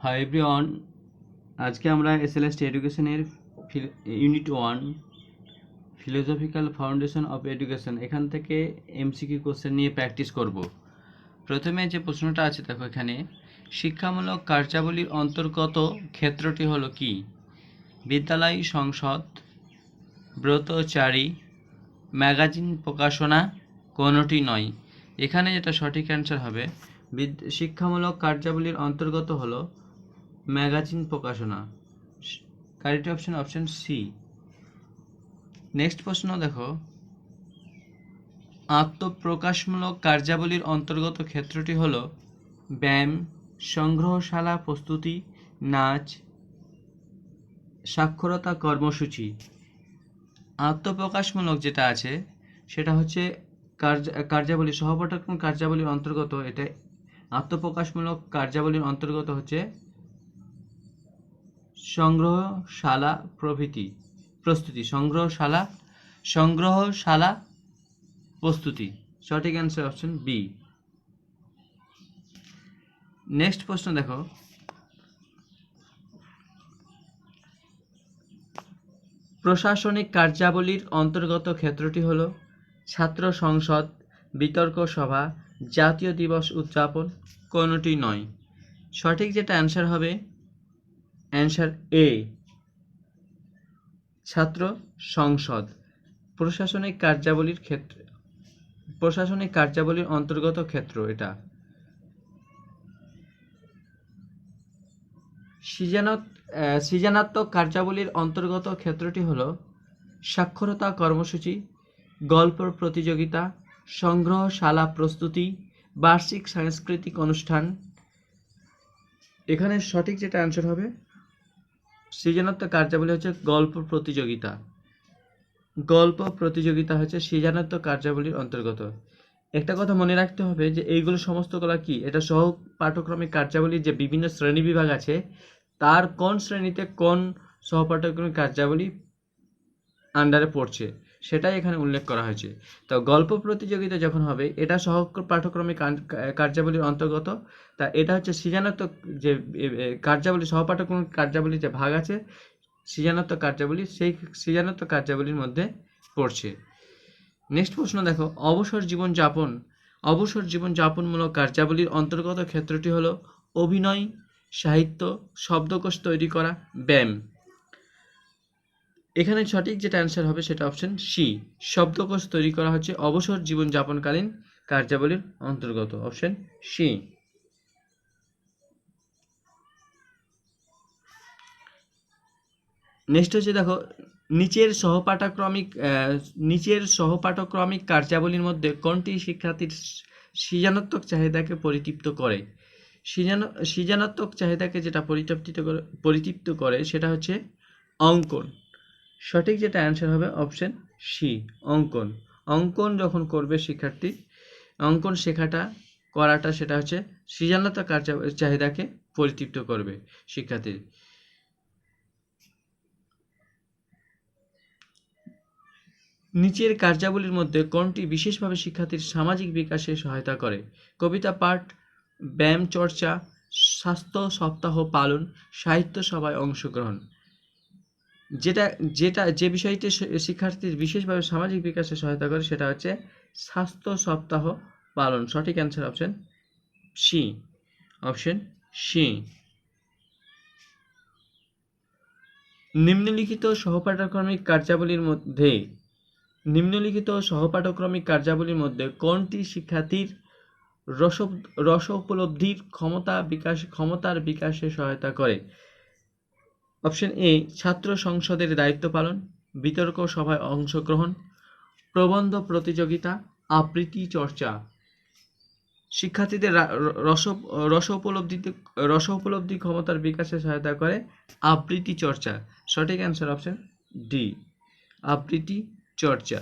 Hi everyone, আজকে আমরা SLST এডুকেশনের unit 1 philosophical foundation of education এখান থেকে এমসিকিউ কোশ্চেন নিয়ে প্র্যাকটিস করব। প্রথমে যে প্রশ্নটা আছে দেখো, এখানে শিক্ষামূলক কার্যাবলীর অন্তর্গত ক্ষেত্রটি হলো কি? বিদ্যালয়, সংসদ, ব্রতচারী, ম্যাগাজিন প্রকাশনা, কোনোটি নয়। এখানে যেটা সঠিক অ্যান্সার হবে, শিক্ষামূলক কার্যাবলীর অন্তর্গত হলো ম্যাগাজিন প্রকাশনা। Correct option C. নেক্সট প্রশ্ন দেখো, আত্মপ্রকাশমূলক কার্যাবলীর অন্তর্গত ক্ষেত্রটি হলো ব্যায়াম, সংগ্রহশালা প্রস্তুতি, নাচ, সাক্ষরতা কর্মসূচি। আত্মপ্রকাশমূলক যেটা আছে সেটা হচ্ছে কার্যাবলী, সহপাঠক্রম কার্যাবলীর অন্তর্গত। এটা আত্মপ্রকাশমূলক কার্যাবলীর অন্তর্গত হচ্ছে সংগ্রহশালা প্রস্তুতি। সংগ্রহশালা প্রস্তুতি। সঠিক অ্যান্সার অপশন বি। নেক্সট প্রশ্ন দেখো, প্রশাসনিক কার্যাবলীর অন্তর্গত ক্ষেত্রটি হলো ছাত্র সংসদ, বিতর্ক সভা, জাতীয় দিবস উদযাপন, কোনোটি নয়। সঠিক যেটা অ্যান্সার হবে, অ্যান্সার এ, ছাত্র সংসদ। প্রশাসনিক কার্যাবলীর অন্তর্গত ক্ষেত্র এটা। সৃজনাত্মক কার্যাবলীর অন্তর্গত ক্ষেত্রটি হলো সাক্ষরতা কর্মসূচি, গল্প প্রতিযোগিতা, সংগ্রহশালা প্রস্তুতি, বার্ষিক সাংস্কৃতিক অনুষ্ঠান। এখানে সঠিক যেটা অ্যান্সার হবে, সৃজনাত্মক কার্যাবলী হচ্ছে গল্প প্রতিযোগিতা হচ্ছে সৃজনাত্মক কার্যাবলীর অন্তর্গত। একটা কথা মনে রাখতে হবে যে এইগুলো সমস্তগুলো কি, এটা সহ পাঠ্যক্রমিক কার্যাবলীর যে বিভিন্ন শ্রেণী বিভাগ আছে, তার কোন শ্রেণীতে কোন সহপাঠ্যক্রমিক কার্যাবলী আন্ডারে পড়ছে সেটাই এখানে উল্লেখ করা হয়েছে। তো গল্প প্রতিযোগিতা যখন হবে, এটা সহ পাঠ্যক্রমিক কার্যাবলীর অন্তর্গত। তা এটা হচ্ছে সৃজনাত্মক যে কার্যাবলী, সহপাঠ্যক্রমিক কার্যাবলীর যে ভাগ আছে সৃজনাত্মক কার্যাবলী, সেই সৃজনাত্মক কার্যাবলীর মধ্যে পড়ছে। নেক্সট প্রশ্ন দেখো, অবসর জীবনযাপনমূলক কার্যাবলীর অন্তর্গত ক্ষেত্রটি হলো অভিনয়, সাহিত্য, শব্দকোষ তৈরি করা, ব্যায়াম। এখানে সঠিক যেটা অ্যান্সার হবে সেটা অপশন সি, শব্দকোষ তৈরি করা হচ্ছে অবসর জীবনযাপনকালীন কার্যাবলীর অন্তর্গত, অপশন সি। নেক্সট হচ্ছে দেখো, নিচের সহপাঠক্রমিক কার্যাবলীর মধ্যে কোনটি শিক্ষার্থীর সৃজনাত্মক চাহিদাকে পরিতৃপ্ত করে? সৃজনাত্মক চাহিদাকে যেটা পরিতৃপ্ত করে সেটা হচ্ছে অঙ্কন। সঠিক যেটা অ্যান্সার হবে অপশন সি, অঙ্কন যখন করবে শিক্ষার্থী, অঙ্কন করাটা সেটা হচ্ছে সৃজনাত্মক চাহিদাকে পরিতৃপ্ত করবে শিক্ষার্থীর। নিচের কার্যাবলীর মধ্যে কোনটি বিশেষভাবে শিক্ষার্থীর সামাজিক বিকাশে সহায়তা করে? কবিতা পাঠ, ব্যায়াম চর্চা, স্বাস্থ্য সপ্তাহ পালন, সাহিত্য সভায় অংশগ্রহণ। যে বিষয়টি শিক্ষার্থীর বিশেষভাবে সামাজিক বিকাশে সহায়তা করে সেটা হচ্ছে স্বাস্থ্য সপ্তাহ পালন। সঠিক answer option C, option C. নিম্নলিখিত সহপাঠক্রমিক কার্যাবলীর মধ্যে কোনটি শিক্ষার্থীর রস উপলব্ধির ক্ষমতার বিকাশে সহায়তা করে? অপশন এ, ছাত্র সংসদের দায়িত্ব পালন, বিতর্ক সভায় অংশগ্রহণ, প্রবন্ধ প্রতিযোগিতা, আবৃত্তি চর্চা। শিক্ষার্থীদের রস উপলব্ধি ক্ষমতার বিকাশে সহায়তা করে আবৃত্তি চর্চা। সঠিক অ্যান্সার অপশন ডি, আবৃত্তি চর্চা।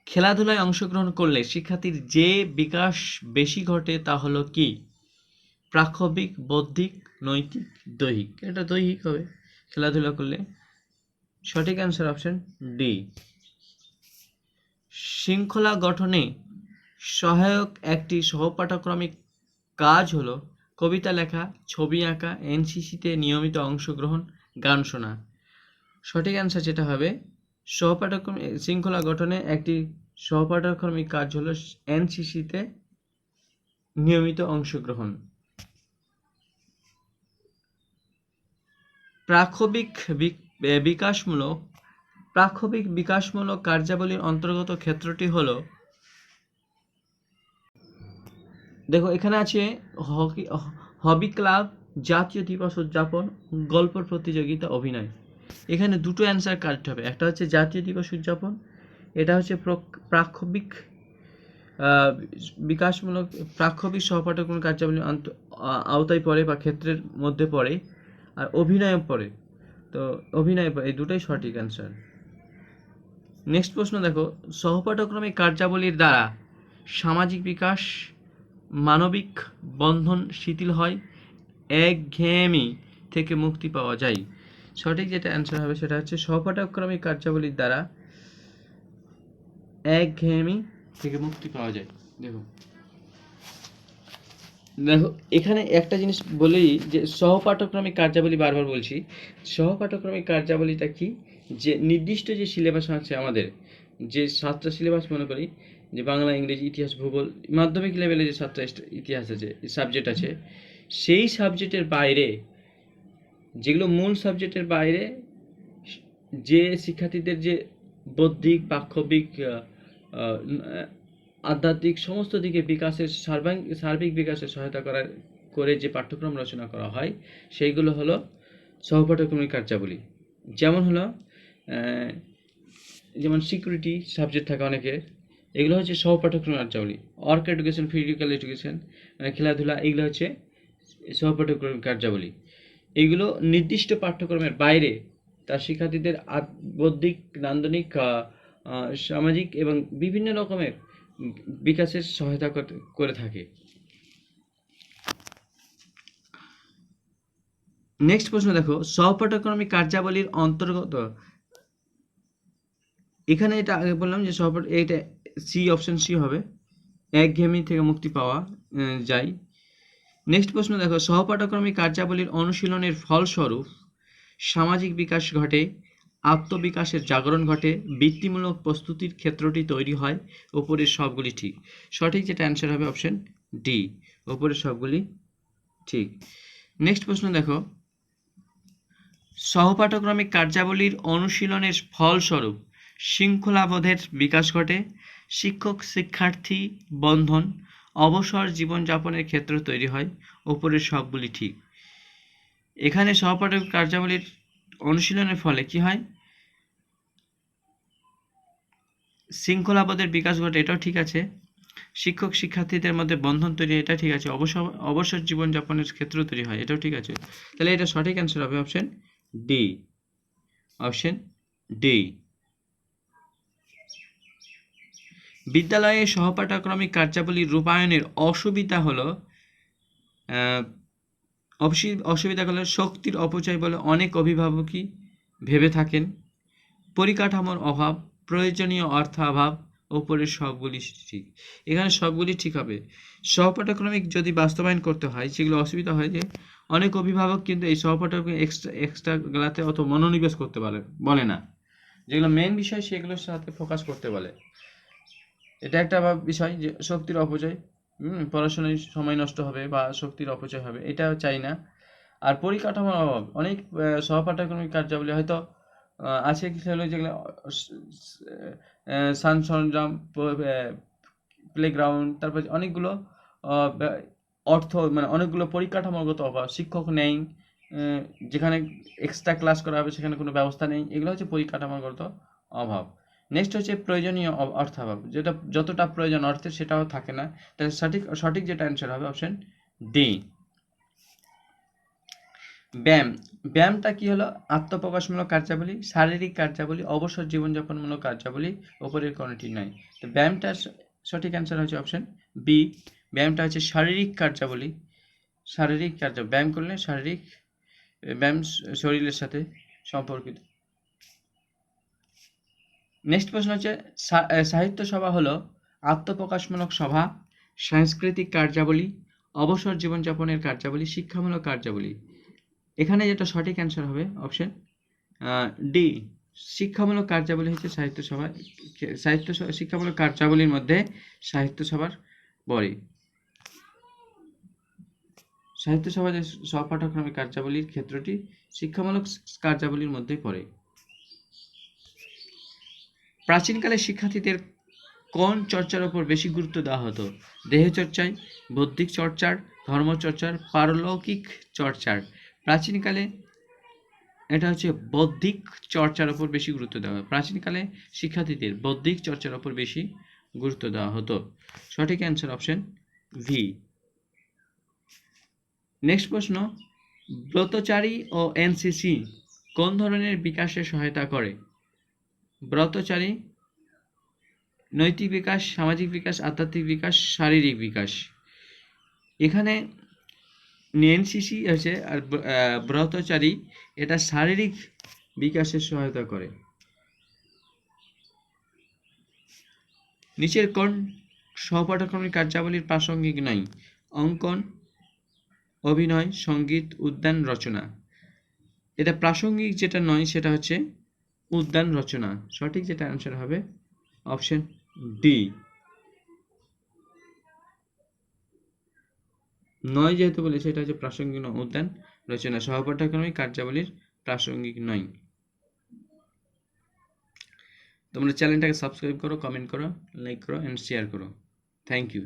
খেলাধুলায় অংশগ্রহণ করলে শিক্ষার্থীর যে বিকাশ বেশি ঘটে তা হলো কি? প্রাক্ষবিক, বৌদ্ধিক, নৈতিক, দৈহিক। এটা দৈহিক হবে খেলাধুলা করলে। সঠিক অ্যান্সার অপশন ডি। শৃঙ্খলা গঠনে সহায়ক একটি সহপাঠক্রমিক কাজ হলো কবিতা লেখা, ছবি আঁকা, এনসিসিতে নিয়মিত অংশগ্রহণ, গান শোনা। সঠিক অ্যান্সার যেটা হবে, সহপাঠক্রমিক শৃঙ্খলা গঠনে একটি সহপাঠক্রমিক কাজ হলো এনসিসিতে নিয়মিত অংশগ্রহণ। প্রাক্ষবিক বিকাশমূলক কার্যাবলীর অন্তর্গত ক্ষেত্রটি হলো, দেখো এখানে আছে হবি ক্লাব, জাতীয় দিবস উদযাপন, গল্প প্রতিযোগিতা, অভিনয়। এখানে দুটো অ্যান্সার কারেক্ট হবে। একটা হচ্ছে জাতীয় দিবস উদযাপন, এটা হচ্ছে প্রাক্ষবিক বিকাশমূলক প্রাক্ষবিক সহপাঠক্রমিক কার্যাবলীর আওতায় পড়ে বা ক্ষেত্রের মধ্যে পড়ে। আর অভিনয় পড়ে, তো অভিনয় এই দুটোই সঠিক অ্যান্সার। নেক্সট প্রশ্ন দেখো, সহপাঠক্রমিক কার্যাবলীর দ্বারা সামাজিক বিকাশ, মানবিক বন্ধন শিথিল হয়, একঘেয়েমি থেকে মুক্তি পাওয়া যায়। সঠিক যেটা অ্যান্সার হবে সেটা হচ্ছে সহপাঠক্রমিক কার্যাবলীর দ্বারা একঘেয়েমি থেকে মুক্তি পাওয়া যায়। দেখো এখানে একটা জিনিস বলি যে সহপাঠক্রমিক কার্যাবলী, বারবার বলছি, সহপাঠক্রমিক কার্যাবলীটা কি, যে নির্দিষ্ট যে সিলেবাস আছে আমাদের, যে 7টা সিলেবাস মনে করি, যে বাংলা, ইংরেজি, ইতিহাস, ভূগোল, মাধ্যমিক লেভেলে যে 7টা ইতিহাস আছে, সাবজেক্ট আছে, সেই সাবজেক্টের বাইরে, যেগুলো মূল সাবজেক্টের বাইরে, যে শিক্ষার্থীদের যে বৌদ্ধিক, পাক্ষবিক, আধ্যাত্মিক সমস্ত দিকে বিকাশের সার্বিক বিকাশে সহায়তা করে যে পাঠ্যক্রম রচনা করা হয়, সেইগুলো হলো সহপাঠক্রমিক কার্যাবলী। যেমন হলো যেমন সিকিউরিটি সাবজেক্ট থাকে অনেকের, এগুলো হচ্ছে সহপাঠক্রমিক কার্যাবলী। অর্ক এডুকেশন, ফিজিক্যাল এডুকেশন, খেলাধুলা, এগুলো হচ্ছে সহপাঠক্রমিক কার্যাবলী। এগুলো নির্দিষ্ট পাঠ্যক্রমের বাইরে তার শিক্ষার্থীদের বৌদ্ধিক, নান্দনিক, সামাজিক এবং বিভিন্ন রকমের বিকাশের সহায়তা করে থাকে। নেক্সট প্রশ্ন দেখো, সহপাঠক্রমিক কার্যাবলীর অন্তর্গত, এখানে এটা আগে বললাম যে এইটা সি, অপশন সি হবে, একঘেয়েমি থেকে মুক্তি পাওয়া যায়। নেক্সট প্রশ্ন দেখো, সহপাঠক্রমিক কার্যাবলীর অনুশীলনের ফলস্বরূপ সামাজিক বিকাশ ঘটে, আত্মবিকাশের জাগরণ ঘটে, বৃত্তিমূলক প্রস্তুতির ক্ষেত্রটি তৈরি হয়, ওপরের সবগুলি ঠিক। সঠিক যেটা অ্যান্সার হবে অপশন ডি, ওপরের সবগুলি ঠিক। নেক্সট প্রশ্ন দেখো, সহপাঠক্রমিক কার্যাবলীর অনুশীলনের ফলস্বরূপ শৃঙ্খলাবোধের বিকাশ ঘটে, শিক্ষক শিক্ষার্থী বন্ধন, অবসর জীবনযাপনের ক্ষেত্র তৈরি হয়, ওপরের সবগুলি ঠিক। এখানে সহপাঠক কার্যাবলীর অনুশীলনের ফলে কি হয়, শৃঙ্খলাবোধের বিকাশ ঘটে, এটাও ঠিক আছে। শিক্ষক শিক্ষার্থীদের মধ্যে বন্ধন তৈরি, এটা ঠিক আছে। অবসর জীবনযাপনের ক্ষেত্র তৈরি হয়, এটাও ঠিক আছে। তাহলে এটা সঠিক অ্যান্সার হবে অপশন ডি, অপশন ডি। বিদ্যালয়ে সহপাঠক্রমিক কার্যাবলীর রূপায়ণের অসুবিধা হলো শক্তির অপচয় বলে অনেক অভিভাবকই ভেবে থাকেন, পরিকাঠামোর অভাব, প্রয়োজনীয় অর্থাভাব, ওপরের সবগুলি ঠিক। এখানে সবগুলি ঠিক হবে। সহপাঠক্রমিক যদি বাস্তবায়ন করতে হয়, সেগুলো অসুবিধা হয় যে অনেক অভিভাবক কিন্তু এই সহপাঠক্রমিক এক্সট্রাগুলাতে অত মনোনিবেশ করতে বলে না, যেগুলো মেন বিষয় সেগুলোর সাথে ফোকাস করতে বলে। এটা একটা বিষয় যে শক্তির অপচয়, পড়াশোনায় সময় নষ্ট হবে বা শক্তির অপচয় হবে, এটা চাই না। আর পরিকাঠামোর অভাব, অনেক সহপাঠক্রমিক কার্যাবলী হয়তো আছে কিছু হলো যেগুলো সান সরঞ্জাম, প্লেগ্রাউন্ড, তারপর অনেকগুলো অর্থ, মানে অনেকগুলো পরিকাঠামোগত অভাব, শিক্ষক নেই, যেখানে এক্সট্রা ক্লাস করা হবে সেখানে কোনো ব্যবস্থা নেই, এগুলো হচ্ছে পরিকাঠামোগত অভাব। নেক্সট হচ্ছে প্রয়োজনীয় অর্থাভাব, যেটা যতটা প্রয়োজন অর্থের সেটাও থাকে না। তাহলে সঠিক যেটা অ্যান্সার হবে অপশন ডি। ব্যায়ামটা কি হলো, আত্মপ্রকাশমূলক কার্যাবলী, শারীরিক কার্যাবলী, অবসর জীবনযাপনমূলক কার্যাবলী, ওপরের কোনটি নয়। তো ব্যায়ামটা সঠিক অ্যান্সার হচ্ছে অপশন বি, ব্যায়ামটা হচ্ছে শারীরিক কার্যাবলী। ব্যায়াম করলে ব্যায়াম শরীরের সাথে সম্পর্কিত। নেক্সট প্রশ্ন হচ্ছে, সাহিত্য সভা হলো আত্মপ্রকাশমূলক সভা, সাংস্কৃতিক কার্যাবলী, অবসর জীবনযাপনের কার্যাবলী, শিক্ষামূলক কার্যাবলী। এখানে যেটা সঠিক অ্যান্সার হবে অপশন ডি, শিক্ষামূলক কার্যাবলী হচ্ছে সাহিত্য সভা। শিক্ষামূলক কার্যাবলীর মধ্যে সাহিত্য সভার পড়ে। সাহিত্য সভা যে সহপাঠক্রমিক কার্যাবলীর ক্ষেত্রটি শিক্ষামূলক কার্যাবলীর মধ্যে পড়ে। প্রাচীনকালে শিক্ষার্থীদের কোন চর্চার উপর বেশি গুরুত্ব দেওয়া হতো? দেহ চর্চায়, বৌদ্ধিক চর্চার, ধর্মচর্চার, পারলৌকিক চর্চার। প্রাচীনকালে এটা হচ্ছে বৌদ্ধিক চর্চার উপর বেশি গুরুত্ব দেওয়া হয়। প্রাচীনকালে শিক্ষার্থীদের বৌদ্ধিক চর্চার উপর বেশি গুরুত্ব দেওয়া হতো। সঠিক অ্যান্সার অপশন ভি। নেক্সট প্রশ্ন, ব্রতচারী ও এনসিসি কোন ধরনের বিকাশে সহায়তা করে? ব্রতচারী নৈতিক বিকাশ, সামাজিক বিকাশ, আধ্যাত্মিক বিকাশ, শারীরিক বিকাশ। এখানে এনসিসি হচ্ছে আর ব্রতচারী এটা শারীরিক বিকাশে সহায়তা করে। নিচের কোন সহপাঠক্রমিক কার্যাবলীর প্রাসঙ্গিক নয়? অঙ্কন, অভিনয়, সঙ্গীত, উদ্যান, রচনা। এটা প্রাসঙ্গিক যেটা নয় সেটা হচ্ছে উদ্যান রচনা। সঠিক যেটা অ্যান্সার হবে অপশন ডি। নয় যেহেতু বলেছে এটা হচ্ছে প্রাসঙ্গিক নয়, উদ্যান রচনা সহপাঠক্রমিক কার্যাবলীর প্রাসঙ্গিক নয়। তোমরা চ্যানেলটাকে সাবস্ক্রাইব করো, কমেন্ট করো, লাইক করো এন্ড শেয়ার করো। Thank you.